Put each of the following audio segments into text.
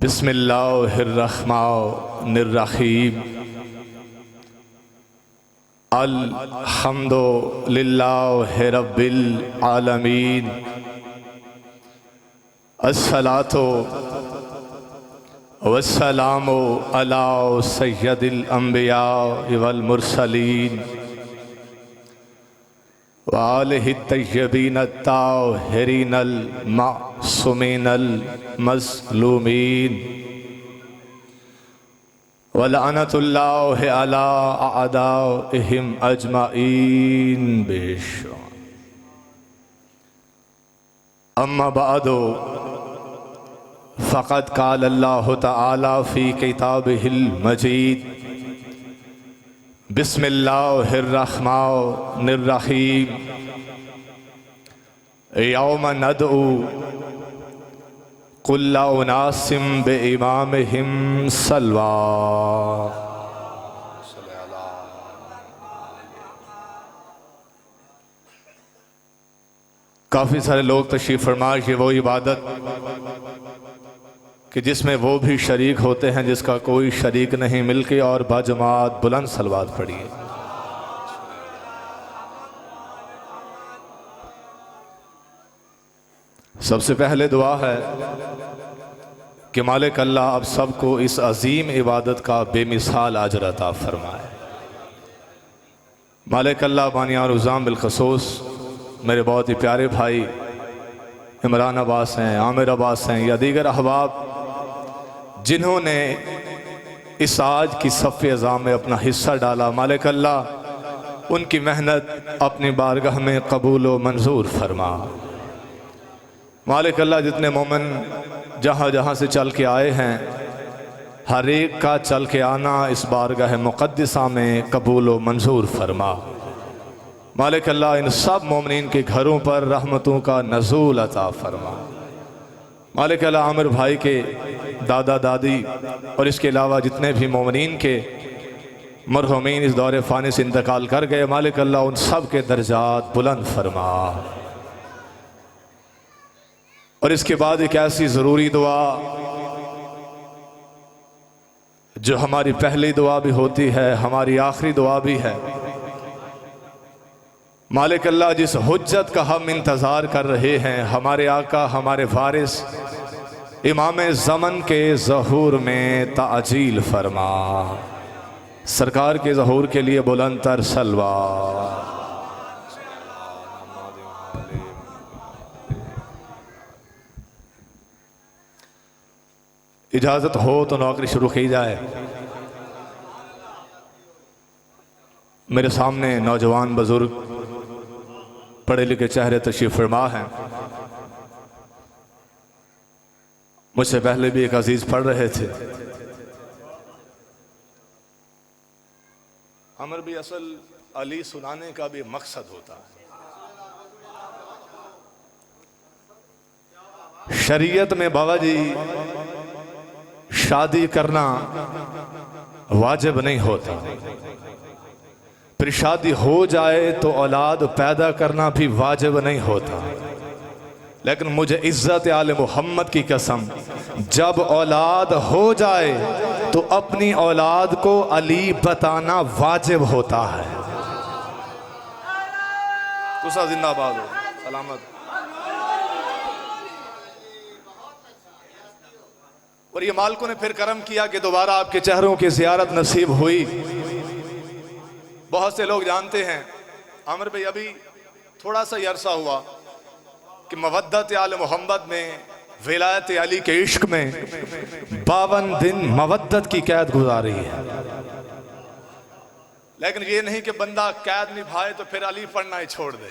बिस्मिल्लाहिर्रहमानिर्रहीम। अल्हम्दुलिल्लाहि रब्बिल आलमीन। अस्सलातु वस्सलामु अला सय्यदिल अंबिया वल मुरसलीन व आलिहि तय्यबीन अत्ताहिरीन अल मासूमीन अल मज़लूमीन व लअनतुल्लाहि अला अअदाइहिम अजमाइन। अम्मा बअदु फ़क़द क़ाल अल्लाहु तआला फ़ी किताबिहिल मजीद। बिस्मिल्लाहिर्रहमानिर्रहीम। यौम नदउ कुल्ला उनासिम बिइमामिहिम सल्वा। काफ़ी सारे लोग तशरीफ़ फरमा कि वो इबादत कि जिसमें वो भी शरीक होते हैं जिसका कोई शरीक नहीं, मिलके और बाजमात बुलंद सलवात पढ़िए। सबसे पहले दुआ है कि मालिक अल्लाह आप सबको इस अजीम इबादत का बेमिसाल अजर अता फरमाए। मालिक अल्लाह बानियान रुज़ाम बिलखसूस मेरे बहुत ही प्यारे भाई इमरान अब्बास हैं, आमिर अब्बास हैं या दीगर अहबाब जिन्होंने इस आज की सफ़े अज़ाम में अपना हिस्सा डाला, मालिक अल्लाह उनकी मेहनत अपनी बारगाह में कबूल व मंजूर फरमा। मालिक अल्लाह जितने मोमिन जहाँ जहाँ से चल के आए हैं, हर एक का चल के आना इस बारगाह मुक़द्दसा में कबूल व मंजूर फरमा। मालिक अल्लाह इन सब मोमिनीन के घरों पर रहमतों का नज़ूल अता फरमा। मालिक अल्लाह आमिर भाई के दादा दादी और इसके अलावा जितने भी मोमिनीन के मरहूमीन इस दौरे फ़ानी से इंतकाल कर गए, मालिक अल्लाह उन सब के दर्जात बुलंद फरमा। और इसके बाद एक ऐसी ज़रूरी दुआ जो हमारी पहली दुआ भी होती है, हमारी आखिरी दुआ भी है। मालिक अल्लाह जिस हुज्जत का हम इंतज़ार कर रहे हैं, हमारे आका हमारे वारिस इमाम ज़मन के ज़हूर में ताजील फरमा। सरकार के ज़हूर के लिए बुलंद तर सलवा। इजाज़त हो तो नौकरी शुरू की जाए। मेरे सामने नौजवान बुजुर्ग पढ़े लिखे चेहरे तशरीफ़ फरमा हैं। मुझसे पहले भी एक अजीज पढ़ रहे थे। अमर भी असल अली सुनाने का भी मकसद होता है। शरीयत में बाबा जी शादी करना वाजिब नहीं होता, फिर शादी हो जाए तो औलाद पैदा करना भी वाजिब नहीं होता। लेकिन मुझे इज्जत आले मोहम्मद की कसम, जब औलाद हो जाए तो अपनी औलाद को अली बताना वाजिब होता है। तुसा जिंदाबाद हो, सलामत। और ये मालिकों ने फिर करम किया कि दोबारा आपके चेहरों की ज़ियारत नसीब हुई। बहुत से लोग जानते हैं आमिर भाई, अभी थोड़ा सा ही अरसा हुआ कि मवद्दत आले मोहम्मद में, विलायत अली के इश्क में 52 दिन मवद्दत की कैद गुजारी है। लेकिन ये नहीं कि बंदा कैद निभाए तो फिर अली पढ़ना ही छोड़ दे।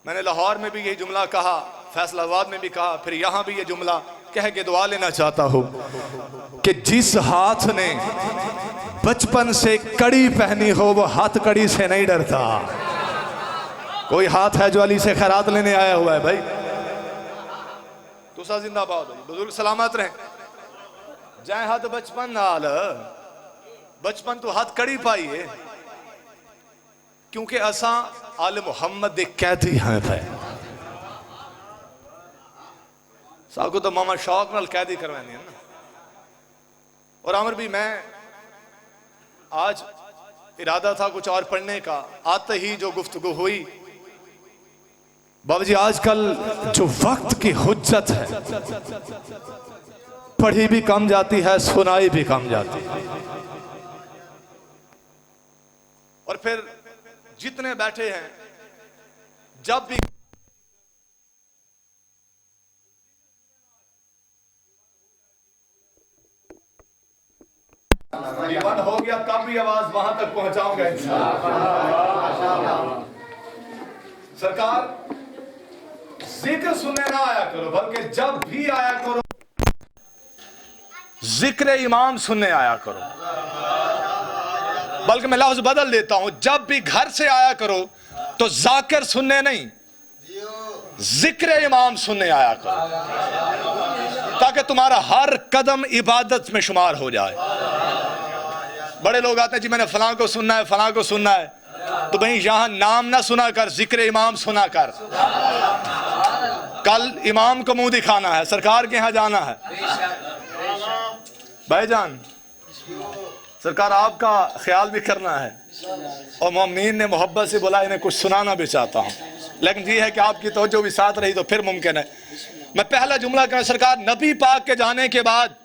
मैंने लाहौर में भी यही जुमला कहा, फैसलाबाद में भी कहा, फिर यहां भी ये जुमला कह के दुआ लेना चाहता हूं कि जिस हाथ ने बचपन से कड़ी पहनी हो वो हाथ कड़ी से नहीं डरता। कोई हाथ है जो अली से खैरात लेने आया हुआ है भाई। तुसा जिंदाबाद भाई, बुजुर्ग सलामत रहे। जय हाथ बचपन नाल, बचपन तो हाथ कड़ी पाई है, क्योंकि असा आले मुहम्मद दे कैदी हैं भाई। साहब को तो मामा शौक नाल कैदी करवानी है ना। और आमिर भी मैं आज इरादा था कुछ और पढ़ने का, आते ही जो गुफ्तगू हुई बाबा जी, आजकल जो वक्त की हुज्जत है पढ़ी भी कम जाती है, सुनाई भी कम जाती है। और फिर जितने बैठे हैं जब भी जीवन हो गया तब भी आवाज वहां तक पहुंचाऊंगा इंशाअल्लाह। सरकार जिक्र सुनने ना आया करो, बल्कि जब भी आया करो जिक्र इमाम सुनने आया करो। बल्कि मैं लफ्ज बदल देता हूं, जब भी घर से आया करो तो जाकिर सुनने नहीं, जिक्र इमाम सुनने आया करो, ताकि तुम्हारा हर कदम इबादत में शुमार हो जाए। बड़े लोग आते हैं जी मैंने फलां को सुनना है, फलां को सुनना है, तो भाई यहां नाम ना सुना कर, जिक्र इमाम सुना कर। कल इमाम को मुंह दिखाना है, सरकार के यहां जाना है। भाईजान सरकार आपका ख्याल भी करना है, और मोमिन ने मोहब्बत से बोला इन्हें कुछ सुनाना भी चाहता हूं, लेकिन ये है कि आपकी तवज्जो भी साथ रही तो फिर मुमकिन है। मैं पहला जुमला कहूं, सरकार नबी पाक के जाने के बाद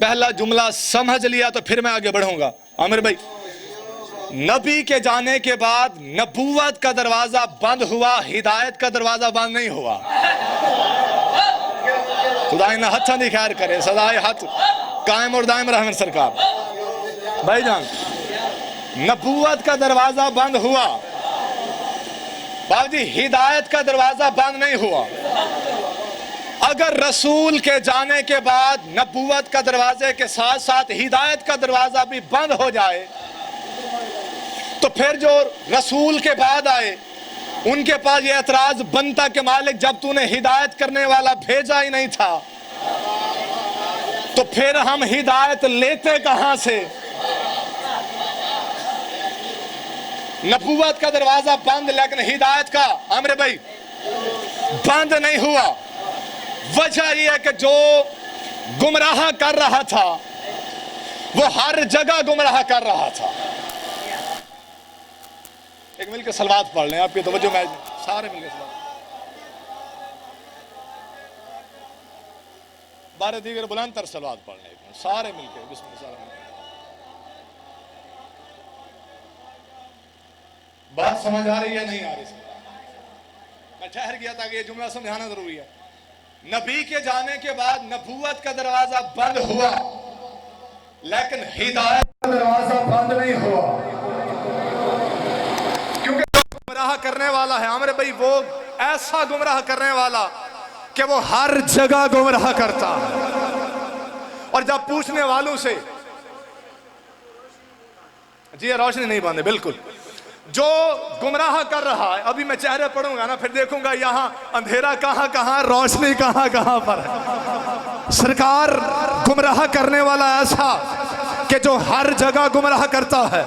पहला जुमला समझ लिया तो फिर मैं आगे बढ़ूंगा। आमिर भाई, नबी के जाने के बाद नबूवत का दरवाजा बंद हुआ, हिदायत का दरवाजा बंद नहीं हुआ। खुदा इन हथा दी खैर करे, सदाए हथ कायम और दायम रहमन सरकार। भाईजान नबूवत का दरवाजा बंद हुआ, बाबूजी हिदायत का दरवाजा बंद नहीं हुआ। अगर रसूल के जाने के बाद नबूवत का दरवाजे के साथ साथ हिदायत का दरवाजा भी बंद हो जाए तो फिर जो रसूल के बाद आए उनके पास ये एतराज बनता कि मालिक जब तूने हिदायत करने वाला भेजा ही नहीं था तो फिर हम हिदायत लेते कहां से। नबूवत का दरवाजा बंद, लेकिन हिदायत का आमिर भाई बंद नहीं हुआ। वजह यह है कि जो गुमराह कर रहा था वो हर जगह गुमराह कर रहा था। एक मिलकर सलवात पढ़ लें, आपकी तवज्जो में सारे मिलकर सलवात। बारह दीगर बुलंद तर सलवात पढ़ लें सारे मिलकर, बिस्मिल्लाह। बात समझ आ रही है नहीं आ रही? मैं ठहर गया था कि ये जुमला समझाना जरूरी है। नबी के जाने के बाद नबूवत का दरवाजा बंद हुआ, लेकिन हिदायत का दरवाजा बंद नहीं हुआ। क्योंकि गुमराह करने वाला है आमिर भाई, वो ऐसा गुमराह करने वाला कि वो हर जगह गुमराह करता। और जब पूछने वालों से, जी रोशनी नहीं बंद है बिल्कुल, जो गुमराह कर रहा है, अभी मैं चेहरे पढ़ूंगा ना फिर देखूंगा यहां अंधेरा कहां कहां, रोशनी कहां कहां पर है। सरकार गुमराह करने वाला ऐसा कि जो हर जगह गुमराह करता है।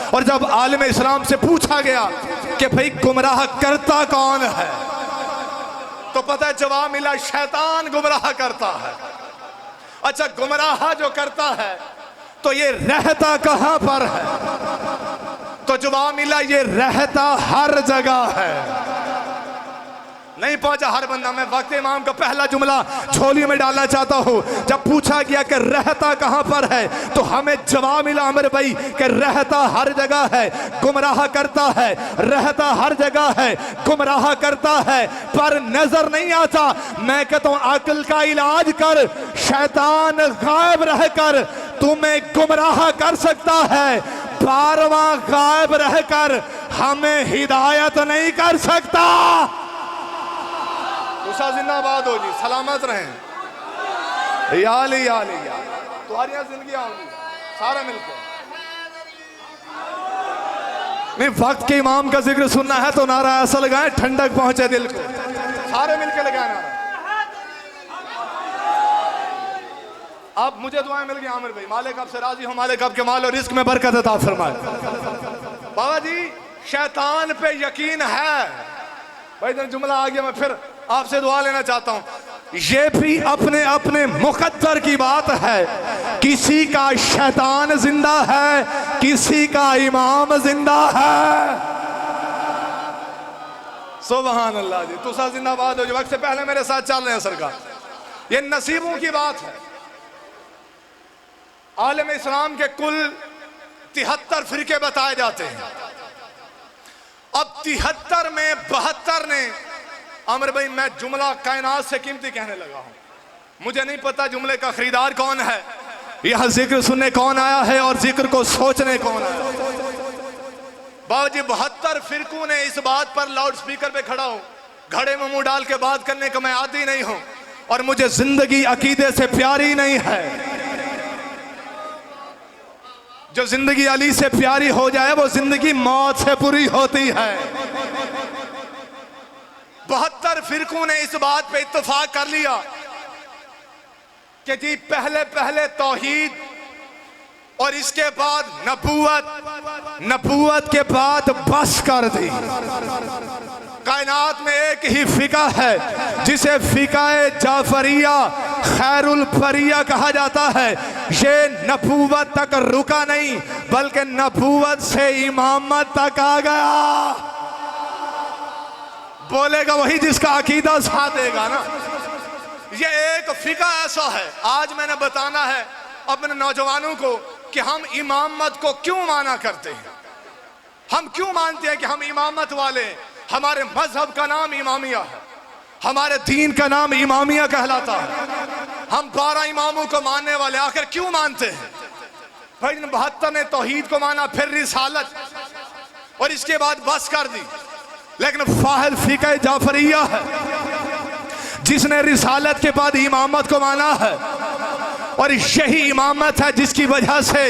और जब आलिम इस्लाम से पूछा गया कि भाई गुमराह करता कौन है, तो पता है जवाब मिला शैतान गुमराह करता है। अच्छा, गुमराह जो करता है तो ये रहता कहां पर है, तो जवाब मिला ये रहता हर जगह है। नहीं पहुंचा हर बंदा। मैं वक्त इमाम का पहला जुमला झोली में डालना चाहता हूं। जब पूछा गया कि रहता कहां पर है तो हमें जवाब मिला अमर भाई कि रहता हर जगह है, गुमराह करता है, रहता हर जगह है, गुमराह करता है, पर नजर नहीं आता। मैं कहता हूं अक्ल का इलाज कर, शैतान गायब रहकर तुम्हें गुमराह कर सकता है, 12वां गायब रहकर हमें हिदायत नहीं कर सकता। उषा जिंदाबाद हो जी, सलामत रहें। याली याली याली तुम्हारी जिंदगी होंगी सारा मिलकर। नहीं, वक्त के इमाम का जिक्र सुनना है तो नारा ऐसा लगाएं ठंडक पहुंचे दिल को, सारे मिलकर लगाएं नारा। अब मुझे दुआएं मिल गई आमिर भाई, मालिक आपसे राजी हो, मालिक आपके माल और रिस्क में बरकत अता फरमाए। बाबा जी शैतान पे यकीन है भाई, जुमला आ गया, मैं फिर आपसे दुआ लेना चाहता हूं। ये भी अपने अपने मुकद्दर की बात है। किसी का शैतान जिंदा है, किसी का इमाम जिंदा है। सुभान अल्लाह जी, तुसा जिंदाबाद हो जो वक्त से पहले मेरे साथ चल रहे हैं सरकार। ये नसीबों की बात है। आलम इस्लाम के कुल 73 फिरके बताए जाते हैं। अब 73 में 72 ने, अमर भाई मैं जुमला कायनात से कीमती कहने लगा हूं, मुझे नहीं पता जुमले का खरीदार कौन है, यहां जिक्र सुनने कौन आया है और जिक्र को सोचने कौन आया है। बाबूजी 72 फिरकों ने इस बात पर लाउड स्पीकर पे खड़ा हूं, घड़े में मुंह डाल के बात करने का मैं आदी नहीं हूं और मुझे जिंदगी अकीदे से प्यारी नहीं है। जो जिंदगी अली से प्यारी हो जाए वो जिंदगी मौत से पूरी होती है। 72 फिरकों ने इस बात पे इत्तेफाक कर लिया कि जी पहले पहले तौहीद और इसके बाद नबूवत, नबूवत के बाद बस कर दी। कायनात में एक ही फिका है जिसे फिकाए जाफरिया खैरुल फरिया कहा जाता है। ये नबूवत तक रुका नहीं बल्कि नबूवत से इमामत तक आ गया। बोलेगा वही जिसका अकीदा साथ देगा ना। ये एक फिका ऐसा है, आज मैंने बताना है अपने नौजवानों को कि हम इमामत को क्यों माना करते हैं। हम क्यों मानते हैं कि हम इमामत वाले हैं। हमारे मजहब का नाम इमामिया है, हमारे दीन का नाम इमामिया कहलाता है। हम 12 इमामों को मानने वाले आखिर क्यों मानते हैं भाई? 72 ने तौहीद को माना, फिर रिसालत और इसके बाद बस कर दी। लेकिन फाहिल फिका जाफरिया है जिसने रिसालत के बाद इमामत को माना है और यही इमामत है जिसकी वजह से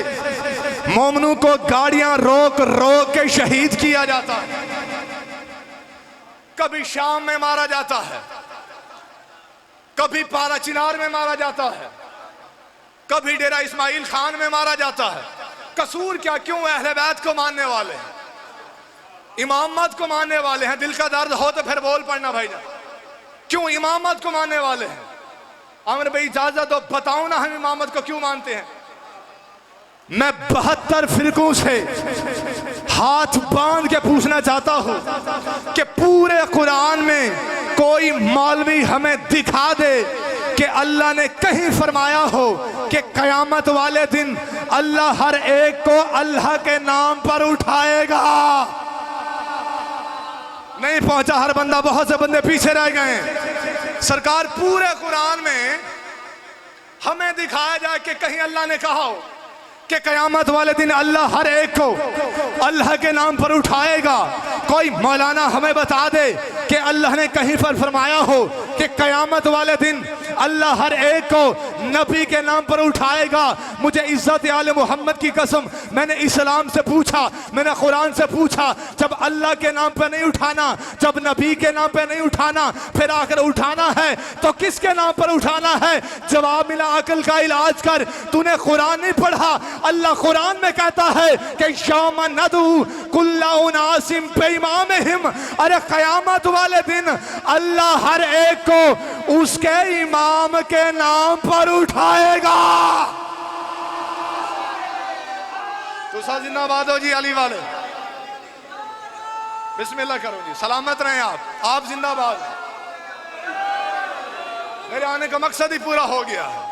मोमनों को गाड़ियां रोक रोक के शहीद किया जाता है। कभी शाम में मारा जाता है, कभी पारा चिनार में मारा जाता है, कभी डेरा इस्माइल खान में मारा जाता है। कसूर क्या? क्यों? अहले बैत को मानने वाले हैं, इमामत को मानने वाले हैं। दिल का दर्द हो तो फिर बोल पड़ना भाईजान, क्यों इमामत को मानने वाले हैं? अमर भाई इजाजत तो बताओ ना हम इमामत को क्यों मानते हैं। मैं 72 फिरकों से हाथ बांध के पूछना चाहता हूं कि पूरे कुरान में कोई मौलवी हमें दिखा दे कि अल्लाह ने कहीं फरमाया हो कि कयामत वाले दिन अल्लाह हर एक को अल्लाह के नाम पर उठाएगा। नहीं पहुंचा हर बंदा, बहुत से बंदे पीछे रह गए। सरकार पूरे कुरान में हमें दिखाया जाए कि कहीं अल्लाह ने कहा हो कि कयामत वाले दिन अल्लाह हर एक को अल्लाह के नाम पर उठाएगा। कोई मौलाना हमें बता दे कि अल्लाह ने कहीं पर फरमाया हो कि कयामत वाले दिन अल्लाह हर एक को नबी के नाम पर उठाएगा। मुझे इज्जत आले मोहम्मद की कसम, मैंने इस्लाम से पूछा, मैंने कुरान से पूछा, जब अल्लाह के नाम पर नहीं उठाना, जब नबी के नाम पर नहीं उठाना, फिर आकर उठाना है तो किसके नाम पर उठाना है? जवाब मिला, अकल का इलाज कर, तूने कुरान नहीं पढ़ा। अल्लाह कुरान में कहता है कि यौम नदू कुल्ला उनासिम बिइमामिहिम। अरे कयामत वाले दिन अल्लाह हर एक को उसके इमाम के नाम पर उठाएगा। तो जिंदाबाद हो जी अली वाले, बिस्मिल्लाह करो जी, सलामत रहें आप जिंदाबाद। मेरे आने का मकसद ही पूरा हो गया है।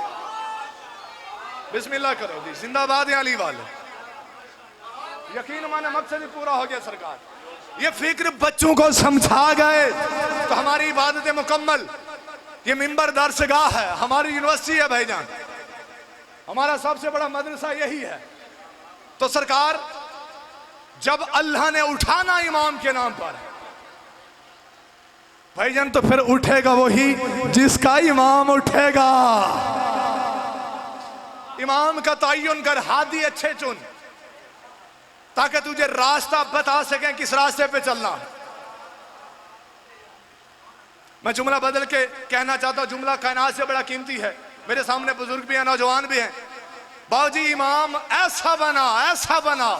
बिस्मिल्लाह करो जी, जिंदाबाद है अली वाले। यकीन माने मकसद ही पूरा हो गया सरकार। ये फिक्र बच्चों को समझा गए तो हमारी इबादत मुकम्मल। ये मिंबर दरसगाह है, हमारी यूनिवर्सिटी है भाईजान, हमारा सबसे बड़ा मदरसा यही है। तो सरकार जब अल्लाह ने उठाना इमाम के नाम पर भाईजान, तो फिर उठेगा वही जिसका इमाम उठेगा। इमाम का तयन कर, हादी अच्छे चुन, ताकि तुझे रास्ता बता सकें किस रास्ते पे चलना। मैं जुमला बदल के कहना चाहता हूं, जुमला कायनात से बड़ा कीमती है। मेरे सामने बुजुर्ग भी हैं, नौजवान भी हैं। बाबूजी इमाम ऐसा बना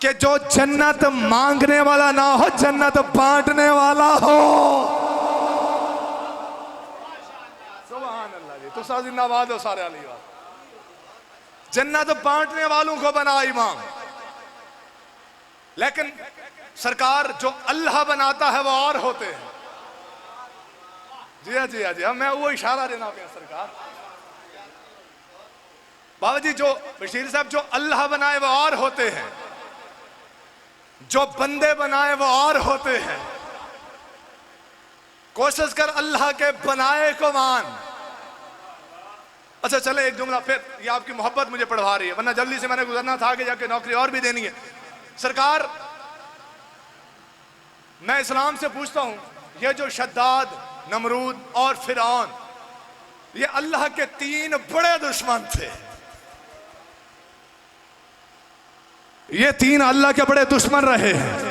कि जो जन्नत मांगने वाला ना हो, जन्नत बांटने वाला हो। सुभान अल्लाह जी, तुसा जिंदाबाद हो सारे अली वाले। जन्नत बांटने वालों को बना इमाम, लेकिन सरकार जो अल्लाह बनाता है वो और होते हैं। जी हाँ जी हाँ जी हाँ, मैं वो इशारा देना पे सरकार। बाबा जी जो बशीर साहब, जो अल्लाह बनाए वो और होते हैं, जो बंदे बनाए वो और होते हैं। कोशिश कर अल्लाह के बनाए को मान। अच्छा चले एक जुमला फिर, ये आपकी मोहब्बत मुझे पढ़वा रही है, वरना जल्दी से मैंने गुजरना था कि जाके नौकरी और भी देनी है। सरकार मैं इस्लाम से पूछता हूं, ये जो शद्दाद, नमरूद और फिरौन, ये अल्लाह के 3 बड़े दुश्मन थे। ये 3 अल्लाह के बड़े दुश्मन रहे हैं।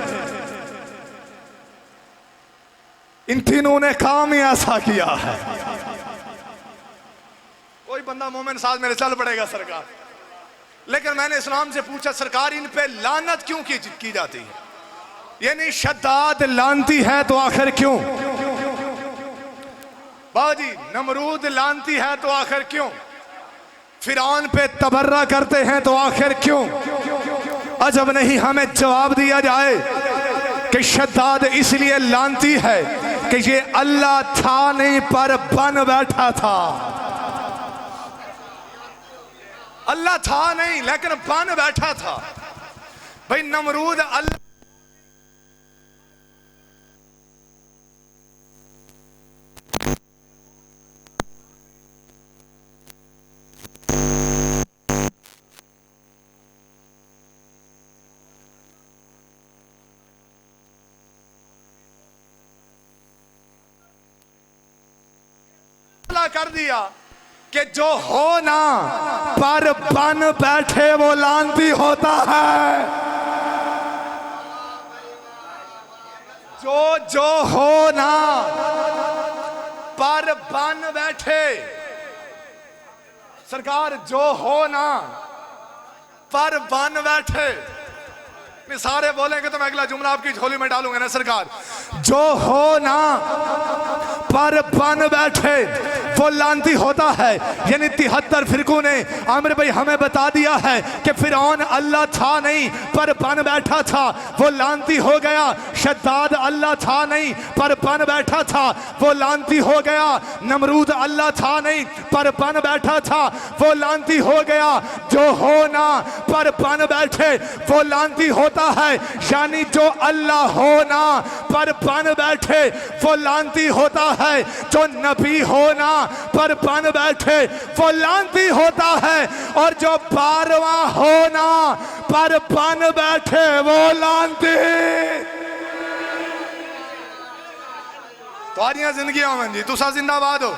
इन तीनों ने काम ही ऐसा किया है। कोई बंदा मोमिन साथ मेरे चल पड़ेगा सरकार। लेकिन मैंने इस्लाम से पूछा, सरकार इन पे लानत क्यों की जाती है? यानी शद्दाद लानती है तो आखिर क्यों? बाजी नमरूद लानती है तो आखिर क्यों? फिरौन पे तबर्रा करते हैं तो आखिर क्यों? अजब नहीं हमें जवाब दिया जाए कि शद्दाद इसलिए लानती है कि ये अल्लाह था नहीं पर बन बैठा था। अल्लाह था नहीं लेकिन बन बैठा था। भाई नमरूद अल्लाह कर दिया कि जो हो ना पर बन बैठे वो लानती होता है। जो हो ना पर बन बैठे, सरकार जो हो ना पर बन बैठे। सारे बोलेंगे तो मैं अगला जुमला आपकी झोली में डालूंगा ना सरकार। जो हो ना पर बन बैठे वो लानती होता है। यानी 73 फिरकों ने आमिर भाई हमें बता दिया है कि फिरौन अल्लाह था नहीं पर बन बैठा था, वो लानती हो गया। शद्दाद अल्लाह था नहीं पर बन बैठा था, वो लानती हो गया। नमरूद अल्लाह था नहीं पर बन बैठा था, वो लानती हो गया। जो हो ना पर बन बैठे वो लानती होता है। यानी जो अल्लाह हो ना पर बन बैठे वो लानती होता है। जो नबी हो ना पर बन बैठे वो लानती होता है। और जो 12वां होना पर बन बैठे वो लानती। तुम्हारियां जिंदगी अमन जी, तुसा जिंदाबाद हो,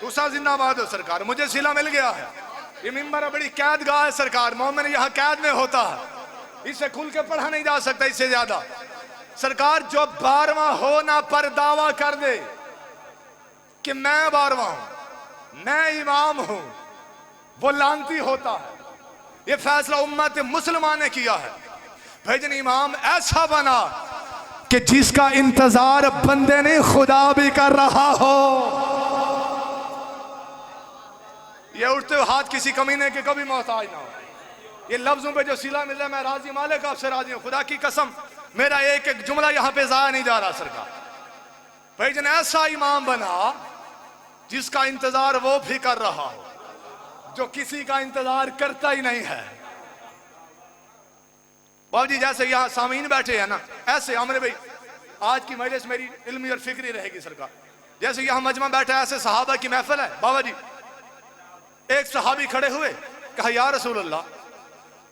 तुसा जिंदाबाद हो सरकार। मुझे सिला मिल गया है। ये मिंबर बड़ी कैदगाह है सरकार। मोमिन यहाँ कैद में होता है, इससे खुल के पढ़ा नहीं जा सकता इससे ज्यादा। सरकार जो 12वां होना पर दावा कर दे कि मैं 12वां हूं, मैं इमाम हूं, वो लानती होता है। ये फैसला उम्मत मुसलमा ने किया है। भाईजन इमाम ऐसा बना कि जिसका इंतजार बंदे ने खुदा भी कर रहा हो। ये उठते हुए हाथ किसी कमीने के कभी मोहताज ना हो। ये लफ्जों पे जो सिला मिल रहा है, मैं राजी मालिक आपसे राजी हूं। खुदा की कसम मेरा एक एक जुमला यहां पे जाया नहीं जा रहा सरकार। भाईजन ऐसा इमाम बना जिसका इंतजार वो भी कर रहा हो जो किसी का इंतजार करता ही नहीं है। बाबू जी जैसे यहां सामीन बैठे हैं ना, ऐसे आमिर भाई आज की मजलिस मेरी इल्मी और फिक्री रहेगी सरकार। जैसे यहां मजमा बैठा है, ऐसे सहाबा की महफिल है। बाबा जी एक सहाबी खड़े हुए, कहा या रसूल अल्लाह,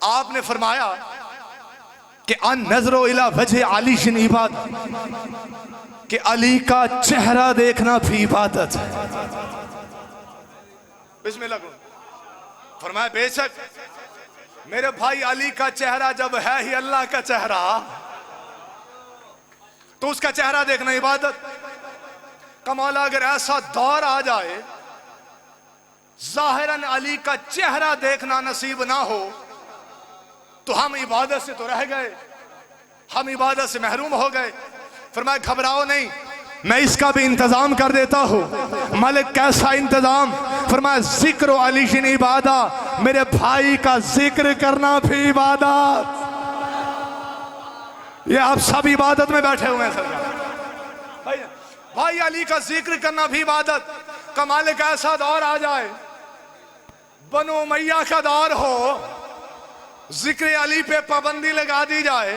आपने फरमाया कि अन नजरो इला वजह अली शिन इबादत, कि अली का चेहरा देखना भी इबादत है। बिस्मिल्लाह। फरमाया बेशक मेरे भाई अली का चेहरा जब है ही अल्लाह का चेहरा, तो उसका चेहरा देखना इबादत। कमाल अगर ऐसा दौर आ जाए जाहिरन अली का चेहरा देखना नसीब ना हो तो हम इबादत से तो रह गए, हम इबादत से महरूम हो गए। फरमाया घबराओ नहीं, मैं इसका भी इंतजाम कर देता हूँ। मालिक कैसा इंतजाम? फरमाया जिक्र अली की इबादत, मेरे भाई का जिक्र करना भी इबादत। ये आप सब इबादत में बैठे हुए हैं सरकार। भाई अली का जिक्र करना भी इबादत। कमाल का ऐसा दौर आ जाए, बनो उमैया का दौर हो, जिक्र अली पे पाबंदी लगा दी जाए,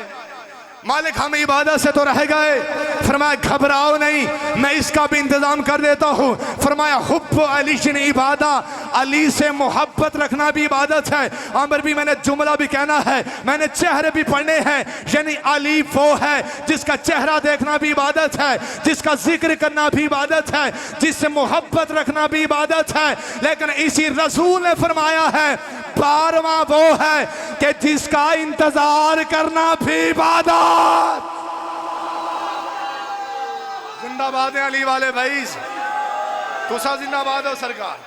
मालिक हम इबादत से तो रह गए। फरमाया घबराओ नहीं, मैं इसका भी इंतजाम कर देता हूँ। फरमाया हुब्ब अली इबादत, अली से मोहब्बत रखना भी इबादत है। आमिर भी मैंने जुमला भी कहना है, मैंने चेहरे भी पढ़ने हैं। यानी अली वो है जिसका चेहरा देखना भी इबादत है, जिसका जिक्र करना भी इबादत है, जिससे मोहब्बत रखना भी इबादत है। लेकिन इसी रसूल ने फरमाया है 12वां वो है कि जिसका इंतजार करना भी इबादत। जिंदाबाद है अली वाले भाई, तुसा जिंदाबाद हो सरकार।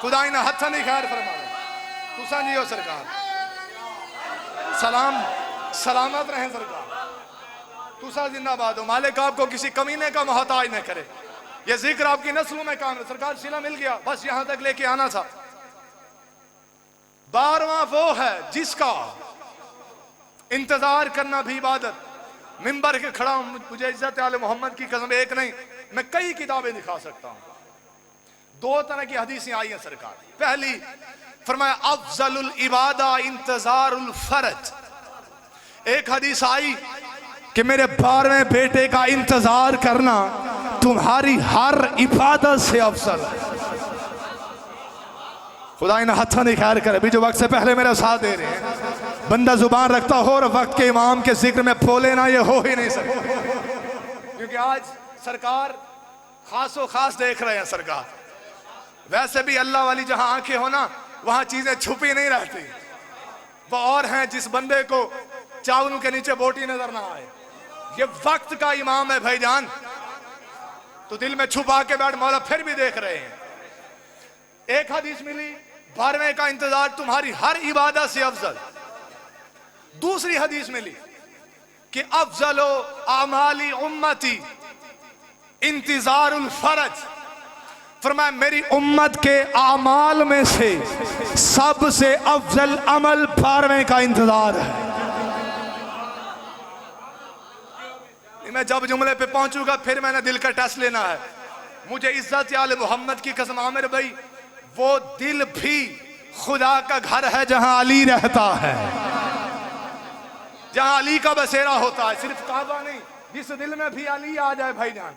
खुदाई ना हथ नहीं खैर फरमा, तुसा जी हो सरकार। सलाम सलामत रहे सरकार, तुसा जिंदाबाद हो। मालिक आपको किसी कमीने का मोहताज न करे। ये जिक्र आपकी नस्लों में काम है सरकार। सिला मिल गया, बस यहां तक लेके आना था। 12वां वो है जिसका इंतजार करना भी इबादत। मिंबर के खड़ा हूं, मुझे इज्जत आले मोहम्मद की कसम एक नहीं मैं कई किताबें दिखा सकता हूं। 2 तरह की हदीसें आई हैं सरकार। पहली फरमाया अफजलुल इबादा इंतजारुल फरज। एक हदीस आई कि मेरे 12वें बेटे का इंतजार करना तुम्हारी हर इबादत से अफजल है। खुदा इन हाथों ने खैर करे। अभी जो वक्त से पहले मेरा साथ दे रहे हैं, बंदा जुबान रखता हो और वक्त के इमाम के जिक्र में बोले ना, ये हो ही नहीं सकता। क्योंकि आज सरकार खासो खास देख रहे हैं सरकार। वैसे भी अल्लाह वाली जहां आंखें हो ना, वहां चीजें छुपी नहीं रहती। वो और हैं जिस बंदे को चावलों के नीचे बोटी नजर ना आए। ये वक्त का इमाम है भाईजान, तो दिल में छुपा के बैठ, मौला फिर भी देख रहे हैं। एक हदीस मिली 12वें का इंतजार तुम्हारी हर इबादत से अफजल। दूसरी हदीस मिली कि अफजलो आमाली उम्मती इंतजारुल फरज। फरमाया मेरी उम्मत के आमाल में से सबसे अफजल अमल 12वें का इंतजार है। मैं जब जुमले पे पहुंचूंगा फिर मैंने दिल का टेस्ट लेना है। मुझे इज्जत आले मोहम्मद की कसम आमिर भाई, वो दिल भी खुदा का घर है जहां अली रहता है, जहां अली का बसेरा होता है। सिर्फ काबा नहीं, जिस दिल में भी अली आ जाए भाईजान,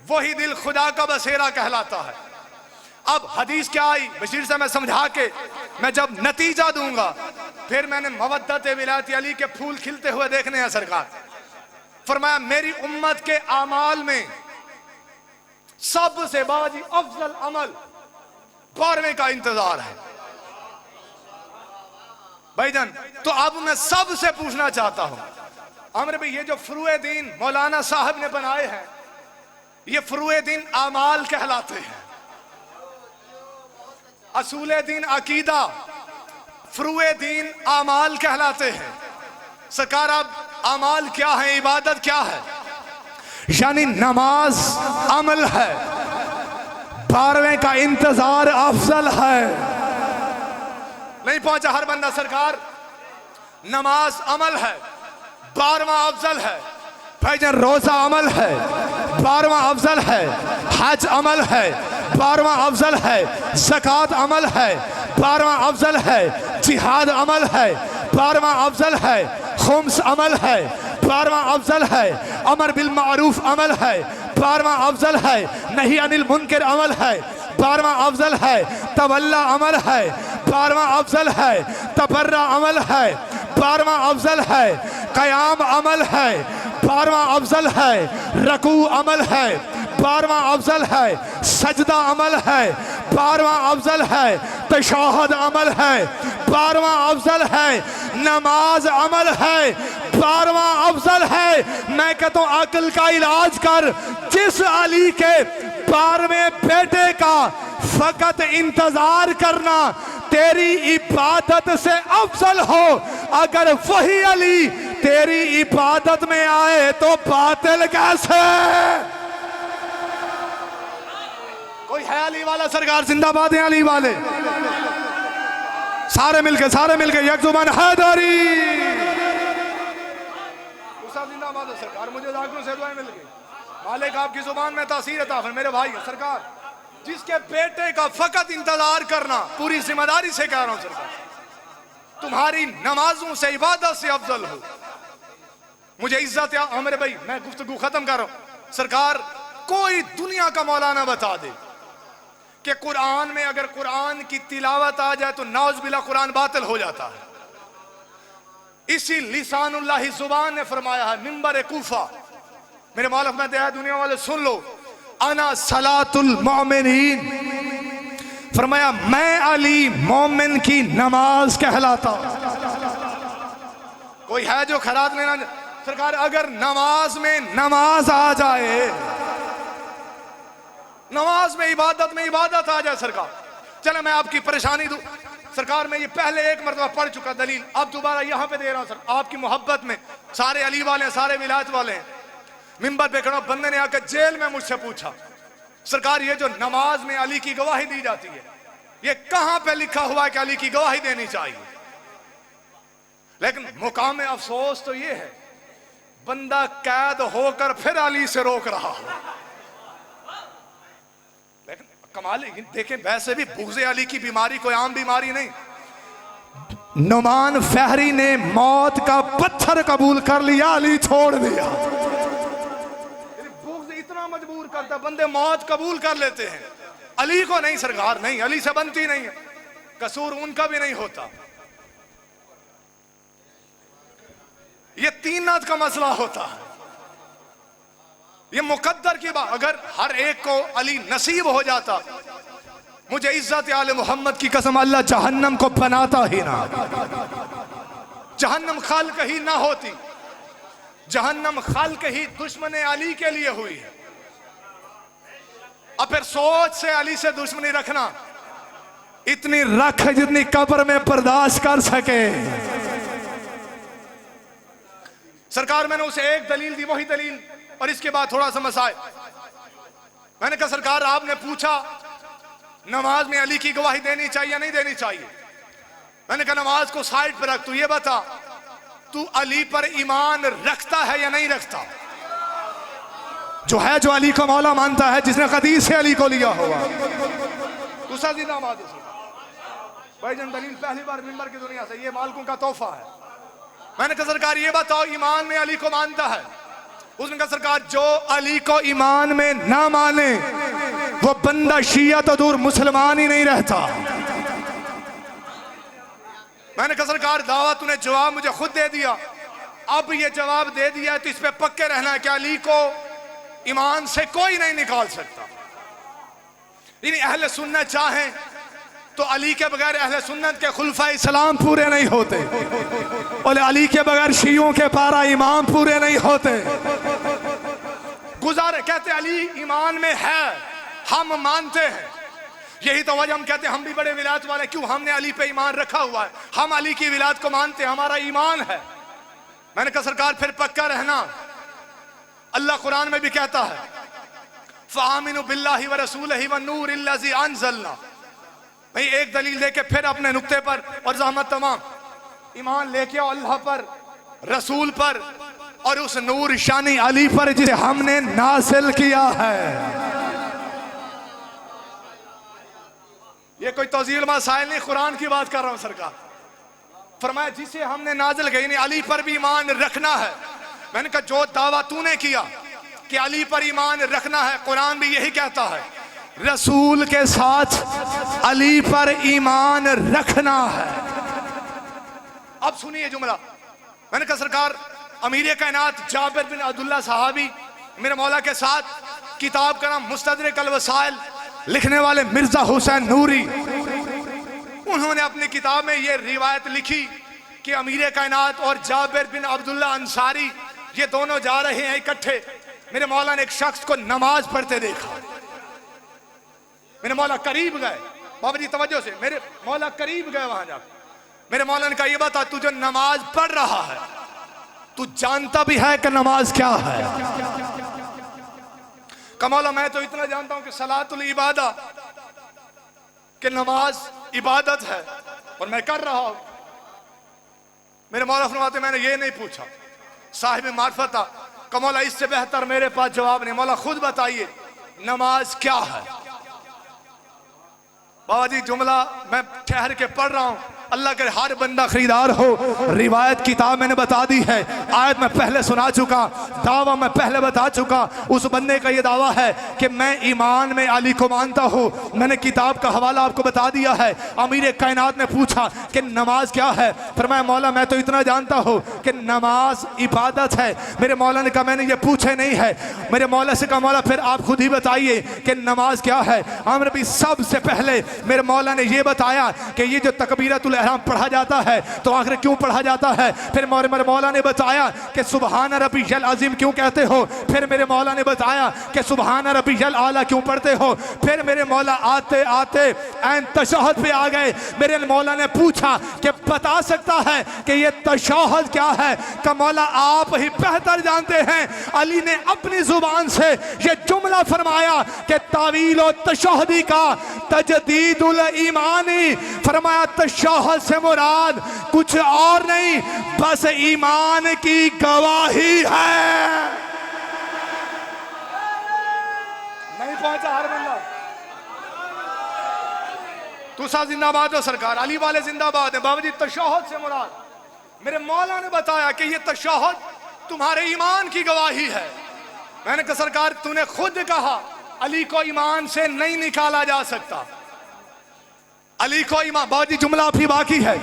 वही दिल खुदा का बसेरा कहलाता है। अब हदीस क्या आई बशीर से मैं समझा के मैं जब नतीजा दूंगा, फिर मैंने मवद्दत विलायत अली के फूल खिलते हुए देखने हैं सरकार। फरमाया मेरी उम्मत के आमाल में सबसे बाजी अफजल अमल 12वें का इंतजार है भाईजान। तो अब मैं सबसे पूछना चाहता हूं, आमिर भाई, ये जो फुरूए दीन मौलाना साहब ने बनाए हैं, ये फुरूए दीन आमाल कहलाते हैं। असूले दीन अकीदा, फुरूए दीन आमाल कहलाते हैं। सरकार अब आमाल क्या है, इबादत क्या है? यानी नमाज अमल है, 12वें का इंतजार अफजल है। नहीं पहुंचा हर बंदा सरकार। नमाज अमल है, 12वां अफजल है। भाईजान रोजा अमल है, 12वां अफजल है। हज अमल है, 12वां अफजल है। ज़कात अमल है, 12वां अफजल है। जिहाद अमल है, 12वां अफजल है। खुम्स अमल है, 12वां अफजल है। अमर बिल मारूफ अमल है, 12वां अफजल है। नहीं अनिल मुनकर अमल है, 12वां अफजल है। तवल्ला अमल है, 12वां अफजल है। तबर्रा अमल है, 12वां अफजल है। क़याम अमल है, 12वां अफजल है। रकू अमल है, 12वां अफजल है। सजदा अमल है, 12वां अफजल है। तशहुद अमल है, 12वां अफजल है। नमाज अमल है, 12वां अफजल है। मैं कहता हूं अक्ल का इलाज कर, जिस अली के 12वें बेटे का फकत इंतजार करना तेरी इबादत से अफजल हो, अगर वही अली तेरी इबादत में आए तो बातिल कैसे? कोई है अली वाला? सरकार जिंदाबाद है अली वाले? सारे मिलके एक जुबान हैदरी। जिंदाबाद है सरकार। मुझे जाकिरों से दुआएं मिल गई। मालिक आपकी जुबान में तासीर अता फरमाए। मेरे भाई सरकार, जिसके बेटे का फकत इंतजार करना पूरी जिम्मेदारी से कह रहा हूं सरकार, तुम्हारी नमाजों से इबादत से अफजल हो। मुझे इज्जत या मेरे भाई, मैं गुफ्तगू खत्म कर रहा हूं सरकार। कोई दुनिया का मौलाना बता दे कि कुरान में अगर कुरान की तिलावत आ जाए तो नाउज़ बिल्लाह कुरान बातिल हो जाता है। इसी लिसानुल्लाही जुबान ने फरमाया है मिंबर कूफा, मेरे मौला में दया दुनिया वाले सुन लो, अना सलातुल मोमिनीन, फरमाया मैं अली मोमिन की नमाज कहलाता। कोई है जो खराज लेना? सरकार अगर नमाज में नमाज आ जाए, नमाज में इबादत आ जाए सरकार, चले मैं आपकी परेशानी दूं सरकार। मैं ये पहले एक मरतबा पढ़ चुका दलील, अब दोबारा यहां पे दे रहा हूं सर। आपकी मोहब्बत में सारे अली वाले हैं, सारे विलायत वाले हैं। मिंबर पे खड़ा बंदे ने आकर जेल में मुझसे पूछा, सरकार ये जो नमाज में अली की गवाही दी जाती है, ये कहां पे लिखा हुआ है कि अली की गवाही देनी चाहिए? लेकिन मुकाम अफसोस तो ये है, बंदा कैद होकर फिर अली से रोक रहा हो। लेकिन कमाल देखें, वैसे भी बुग़्ज़े अली की बीमारी कोई आम बीमारी नहीं। नुमान फहरी ने मौत का पत्थर कबूल कर लिया, अली छोड़ दिया। बुग़्ज़ इतना मजबूर करता, बंदे मौत कबूल कर लेते हैं, अली को नहीं सरकार, नहीं अली से बनती नहीं है, कसूर उनका भी नहीं होता। ये तीनत का मसला होता है, ये मुकद्दर की बात। अगर हर एक को अली नसीब हो जाता, मुझे इज्जत आले मोहम्मद की कसम अल्लाह जहन्नम को बनाता ही ना। जहन्नम खाल्क ही ना होती, जहन्नम खाल्क ही दुश्मन अली के लिए हुई है। अब फिर सोच से अली से दुश्मनी रखना, इतनी रख जितनी कब्र में बर्दाश्त कर सके। सरकार मैंने उसे एक दलील दी, वही दलील, और इसके बाद थोड़ा सा मसाए। मैंने कहा सरकार आपने पूछा नमाज में अली की गवाही देनी चाहिए या नहीं देनी चाहिए? मैंने कहा नमाज को साइड पर रख, तू ये बता तू अली पर ईमान रखता है या नहीं रखता? जो है जो अली को मौला मानता है, जिसने हदीस से अली को लिया होगा, दूसरा जिंदा भाईजान दलील पहली बार मिंबर की दुनिया से, ये मालिकों का तोहफा है। मैंने कहा सरकार ये बताओ ईमान में अली को मानता है? उसने कहा सरकार जो अली को ईमान में ना माने वो बंदा शिया तो दूर मुसलमान ही नहीं रहता। मैंने कहा सरकार दावा तूने जवाब मुझे खुद दे दिया, अब ये जवाब दे दिया है तो इस पे पक्के रहना है कि अली को ईमान से कोई नहीं निकाल सकता। यानी अहले सुन्नत चाहें तो अली के बगैर अहले सुन्नत के खुलफा इस्लाम पूरे नहीं होते, और अली के बगैर शियों के 12 इमाम पूरे नहीं होते। गुजारे कहते अली ईमान में है, हम मानते हैं, यही तो वजह हम कहते हैं हम भी बड़े विलायत वाले, क्यों? हमने अली पे ईमान रखा हुआ है, हम अली की विलायत को मानते हैं, हमारा ईमान है। मैंने कहा सरकार फिर पक्का रहना, अल्लाह कुरान में भी कहता है फ़आमिनु बिल्लाहि व रसूलिहि व नूरिल लज़ी अंज़लना। भाई एक दलील देके फिर अपने नुक्ते पर और ज़हमत तमाम, ईमान लेके आओ अल्लाह पर, रसूल पर, और उस नूर शानी अली पर जिसे हमने नासिल किया है। ये कोई तौज़ील मसाइल नहीं, कुरान की बात कर रहा हूं सरकार। फरमाया जिसे हमने नाजिल किया, यानी अली पर भी ईमान रखना है। मैंने कहा जो दावा तूने किया कि अली पर ईमान रखना है, कुरान भी यही कहता है, रसूल के साथ अली पर ईमान रखना है। अब सुनिए जुमला। मैंने कहा सरकार अमीर कायनात जाबिर बिन अब्दुल्लाह सहाबी मेरे मौला के साथ, किताब का नाम मुस्तदरक अल वसाइल, लिखने वाले मिर्जा हुसैन नूरी, उन्होंने अपनी किताब में ये रिवायत लिखी कि अमीर कायनात और जाबिर बिन अब्दुल्लाह अंसारी ये दोनों जा रहे हैं इकट्ठे। मेरे मौला ने एक शख्स को नमाज पढ़ते देखा। मेरे मौला करीब गए, बाबा जी तवज्जो से, मेरे मौला करीब गए वहां जाकर। मेरे मौला ने कहा ये बता तू जो नमाज पढ़ रहा है तू जानता भी है कि नमाज क्या है? कमौला मैं तो इतना जानता हूं कि सलातुल इबादा कि नमाज इबादत है और मैं कर रहा हूं। मेरे मौला फरमाते मैंने ये नहीं पूछा, साहिब मार्फत था। कमौला इससे बेहतर मेरे पास जवाब नहीं, मौला खुद बताइए नमाज क्या है। बाबा जी जुमला मैं ठहर के पढ़ रहा हूं, अल्लाह के हर बंदा खरीदार हो। रिवायत किताब मैंने बता दी है, आयत मैं पहले सुना चुका, दावा मैं पहले बता चुका। उस बंदे का ये दावा है कि मैं ईमान में अली को मानता हूँ। मैंने किताब का हवाला आपको बता दिया है। अमीर कायनात ने पूछा कि नमाज क्या है, फरमाया मौला मैं तो इतना जानता हूँ कि नमाज इबादत है। मेरे मौला ने कहा मैंने ये पूछे नहीं है। मेरे मौला से कहा मौला फिर आप खुद ही बताइए कि नमाज क्या है। अमर भी सबसे पहले मेरे मौला ने ये बताया कि ये जो तकबीरतुल एहराम पढ़ा जाता है तो आखिर क्यों पढ़ा जाता है। फिर मेरे मौला ने बताया कि सुबहान रब्बियल अज़ीम क्यों कहते हो। फिर मेरे मौला ने बताया कि सुबहान रब्बियल आला क्यों पढ़ते हो। फिर मेरे मौला आते आते ऐन तशहद पे आ गए। मेरे मौला ने पूछा कि बता सकता है कि ये तशहद क्या है। का मौला आप ही बेहतर जानते हैं। अली ने अपनी जुबान से ये जुमला फरमाया कि तावील और तशहदी का तजदीदुल ईमानी, फरमाया तशहद से मुराद कुछ और नहीं बस ईमान की गवाही है। नहीं पहुंचा हर बंदा। तुसा जिंदाबाद हो सरकार, अली वाले जिंदाबाद है। बाबा जी तशहद से मुराद, मेरे मौला ने बताया कि ये तशहद तुम्हारे ईमान की गवाही है। मैंने कहा सरकार तूने खुद कहा अली को ईमान से नहीं निकाला जा सकता। अली को ईमान, बाबा जी जुमला भी बाकी है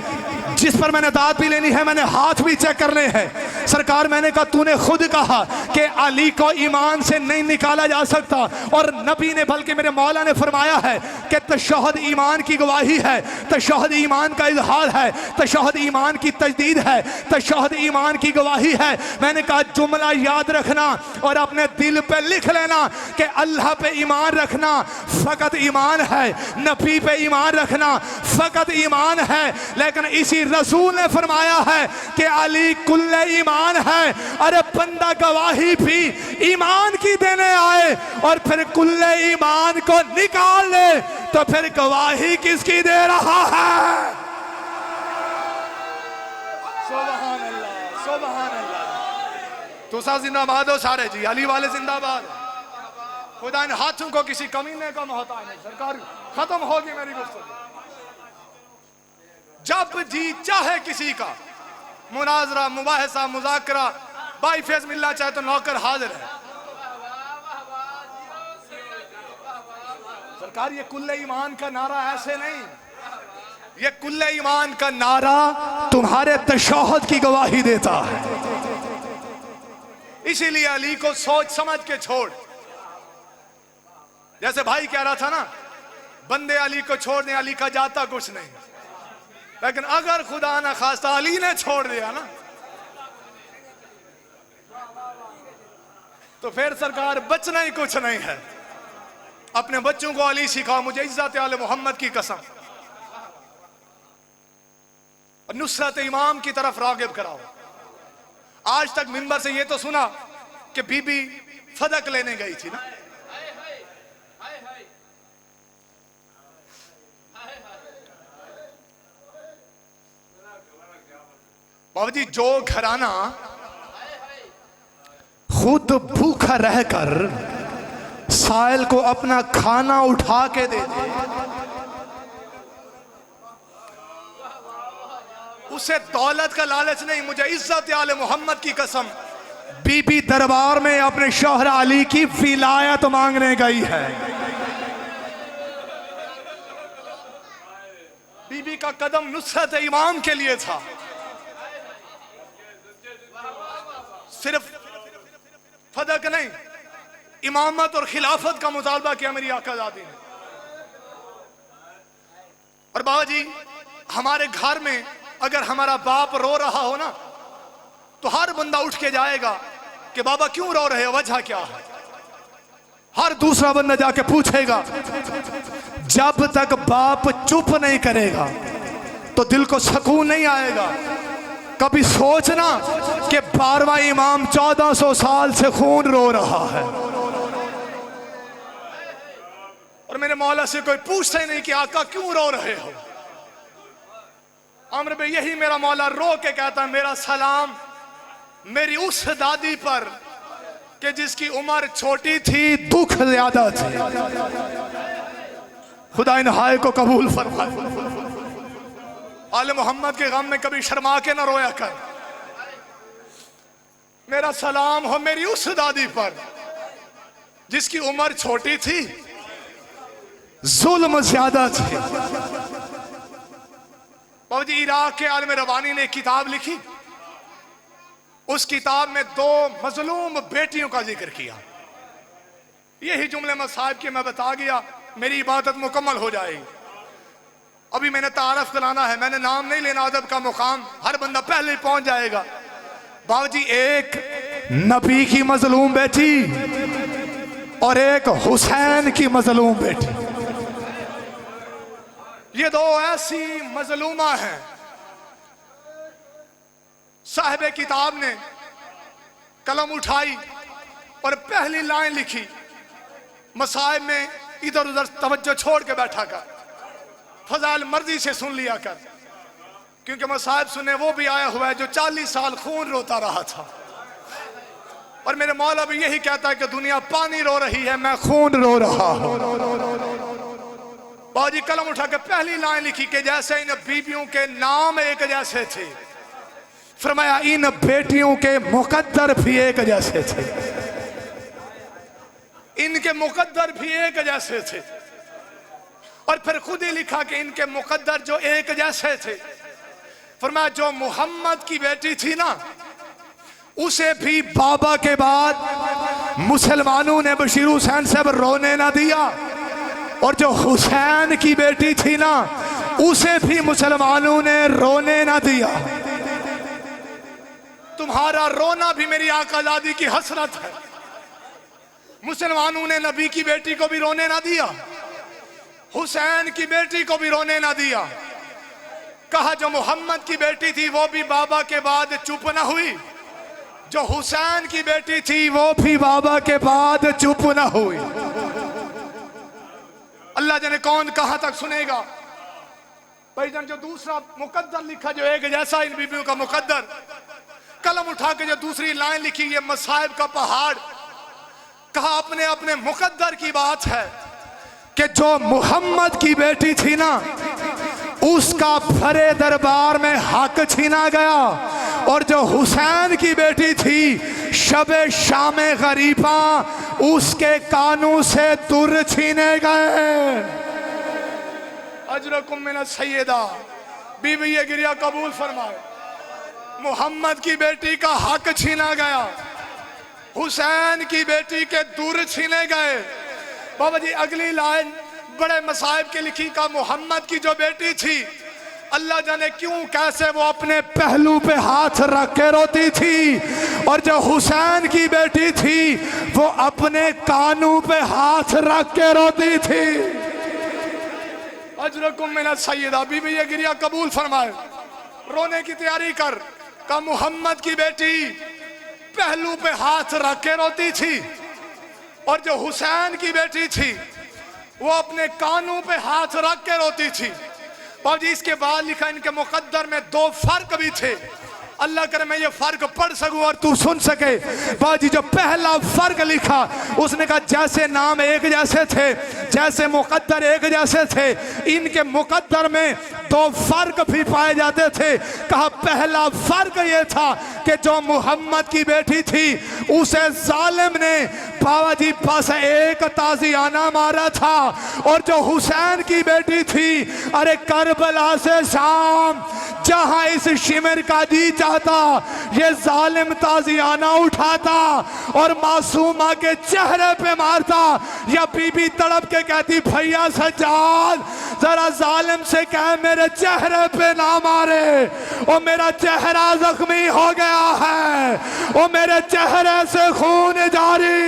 जिस पर मैंने दाद भी लेनी है, मैंने हाथ भी चेक करने हैं। सरकार मैंने कहा तूने खुद कहा कि अली को ईमान से नहीं निकाला जा सकता और नबी ने बल्कि मेरे मौला ने फरमाया है कि तशहद ईमान की गवाही है, तशहद ईमान का इजहार है, तशहद ईमान की तजदीद है, तशहद ईमान की गवाही है। मैंने कहा जुमला याद रखना और अपने दिल पे लिख लेना कि अल्लाह पे ईमान रखना फकत ईमान है, नबी पे ईमान रखना फकत ईमान है। लेकिन इसी रसूल ने फरमाया है कि अली कुल्ले ईमान है। अरे बंदा गवाही भी ईमान की देने आए और फिर कुल्ले ईमान को निकाल ले तो फिर गवाही किसकी दे रहा है। सुभान अल्लाह, सुभान अल्लाह। तुसा जिंदाबाद हो सारे जी, अली वाले जिंदाबाद। खुदा इन हाथों को किसी कमीने का मोहताज नहीं। सरकार खत्म होगी मेरी गुफ्तगू। जब जी चाहे किसी का मुनाजरा मुबाहिसा मुज़ाकरा बाई फेज मिलना चाहे तो नौकर हाजिर है। सरकार ये कुल्ले ईमान का नारा ऐसे नहीं, ये कुल्ले ईमान का नारा तुम्हारे तशहद की गवाही देता है। इसीलिए अली को सोच समझ के छोड़। जैसे भाई कह रहा था ना, बंदे अली को छोड़ दें, अली का जाता कुछ नहीं। लेकिन अगर खुदा ना खास्ता अली ने छोड़ दिया ना तो फिर सरकार बचना ही कुछ नहीं है। अपने बच्चों को अली सिखाओ, मुझे इज्जत आले मोहम्मद की कसम, और नुसरत इमाम की तरफ रागिब कराओ। आज तक मिंबर से ये तो सुना कि बीबी फदक लेने गई थी ना, बाबा जी जो घराना खुद भूखा रहकर साइल को अपना खाना उठा के दे दे, उसे दौलत का लालच नहीं, मुझे इज्जत आले मोहम्मद की कसम, बीबी दरबार में अपने शौहर अली की विलायत मांगने गई है। बीबी का कदम नुसरत इमाम के लिए था। सिर्फ फदक नहीं, इमामत और खिलाफत का मुतालबा किया मेरी आकाज़ादी ने। और बाबा जी हमारे घर में अगर हमारा बाप रो रहा हो ना तो हर बंदा उठ के जाएगा कि बाबा क्यों रो रहे हो, वजह क्या है। हर दूसरा बंदा जाके पूछेगा। जब तक बाप चुप नहीं करेगा तो दिल को सुकून नहीं आएगा। कभी सोचना कि 12वां इमाम 1400 साल से खून रो रहा है। मौला से कोई पूछता ही नहीं कि आका क्यों रो रहे हो। अम्र में यही मेरा मौला रो के कहता, मेरा सलाम मेरी उस दादी पर कि जिसकी उम्र छोटी थी, दुख ज्यादा थी। खुदा इन हाय को कबूल फरमाए। आले मोहम्मद के गम में कभी शर्मा के ना रोया कर। मेरा सलाम हो मेरी उस दादी पर जिसकी उम्र छोटी थी, जुल्म ज्यादा थी। बाबूजी इराक के आलम रवानी ने एक किताब लिखी, उस किताब में 2 मजलूम बेटियों का जिक्र किया। यही जुमले मसाहिब के मैं बता गया, मेरी इबादत मुकम्मल हो जाएगी। अभी मैंने तारफ कराना है, मैंने नाम नहीं लेना, अदब का मुकाम हर बंदा पहले ही पहुंच जाएगा। बाबूजी एक नबी की मजलूम बेटी और एक हुसैन की मजलूम बेटी, ये 2 ऐसी मजलूमा हैं। साहिब किताब ने कलम उठाई और पहली लाइन लिखी, मसाहिब में इधर उधर तवज्जो छोड़ के बैठा कर, फजाइल मर्जी से सुन लिया कर, क्योंकि मसाहिब सुने वो भी आया हुआ है जो 40 साल खून रोता रहा था। और मेरे मौला भी यही कहता है कि दुनिया पानी रो रही है, मैं खून रो रहा हूं। बाजी कलम उठा के पहली लाइन लिखी कि जैसे इन बीबियों के नाम एक जैसे थे, फरमाया इन बेटियों के मुकद्दर भी एक जैसे थे। इनके मुकद्दर भी एक जैसे थे। और फिर खुद ही लिखा कि इनके मुकद्दर जो एक जैसे थे, फरमाया जो मोहम्मद की बेटी थी ना, उसे भी बाबा के बाद मुसलमानों ने बशीर हुसैन साहब रोने ना दिया, और जो हुसैन की बेटी थी ना, उसे भी मुसलमानों ने रोने ना दिया। तुम्हारा रोना भी मेरी आका दादी की हसरत है। मुसलमानों ने नबी की बेटी को भी रोने ना दिया, हुसैन की बेटी को भी रोने ना दिया। कहा जो मोहम्मद की बेटी थी वो भी बाबा के बाद चुप ना हुई, जो हुसैन की बेटी थी वो भी बाबा के बाद चुप ना हुई। अल्लाह जाने कौन कहां तक सुनेगा। भाईजान जो दूसरा मुकद्दर लिखा, जो एक जैसा इन बीबियों का मुकद्दर, कलम उठा के जो दूसरी लाइन लिखी, ये मसाइब का पहाड़। कहा अपने अपने मुकद्दर की बात है कि जो मोहम्मद की बेटी थी ना, उसका भरे दरबार में हक छीना गया, और जो हुसैन की बेटी थी शबे शामे गरीबा, उसके कानों से दुर छीने गए। अजरकुम मिन सैयदा, बीबी ये गिरिया कबूल फरमाए। मोहम्मद की बेटी का हक छीना गया, हुसैन की बेटी के दूर छीने गए। बाबा जी अगली लाइन बड़े मसाइब के लिखी का, मोहम्मद की जो बेटी थी, अल्लाह जाने क्यों कैसे वो अपने पहलू पे हाथ रख के रोती थी, और जो हुसैन की बेटी थी वो अपने कानों पे हाथ रख के रोती थी। अजरकुम मिन सैयदा, बीबी ये गिरिया कबूल फरमाए। रोने की तैयारी कर। का मोहम्मद की बेटी पहलू पे हाथ रख के रोती थी, और जो हुसैन की बेटी थी वो अपने कानों पे हाथ रख के रोती थी। बाबूजी इसके बाद लिखा इनके मुकद्दर में 2 फर्क भी थे। अल्लाह करे मैं ये फर्क पढ़ सकूं और तू सुन सके। बाबूजी जो पहला फर्क लिखा, उसने कहा जैसे नाम एक जैसे थे, जैसे मुकद्दर एक जैसे थे, इनके मुकद्दर में 2 फर्क भी पाए जाते थे। कहा पहला फर्क ये था कि जो मोहम्मद की बेटी थी उसे जालिम ने बाबा जी पास एक ताजियाना मारा था, और जो हुसैन की बेटी थी, अरे करबला से शाम जहां इस शिमर का जी चाहता ये जालिम ताजियाना उठाता और मासूमा के चेहरे पे मारता। या बीबी तड़प के कहती भैया सज्जाद जरा जालिम से कह मेरे चेहरे पे ना मारे, और मेरा चेहरा जख्मी हो गया है, और मेरे चेहरे से खून जारी।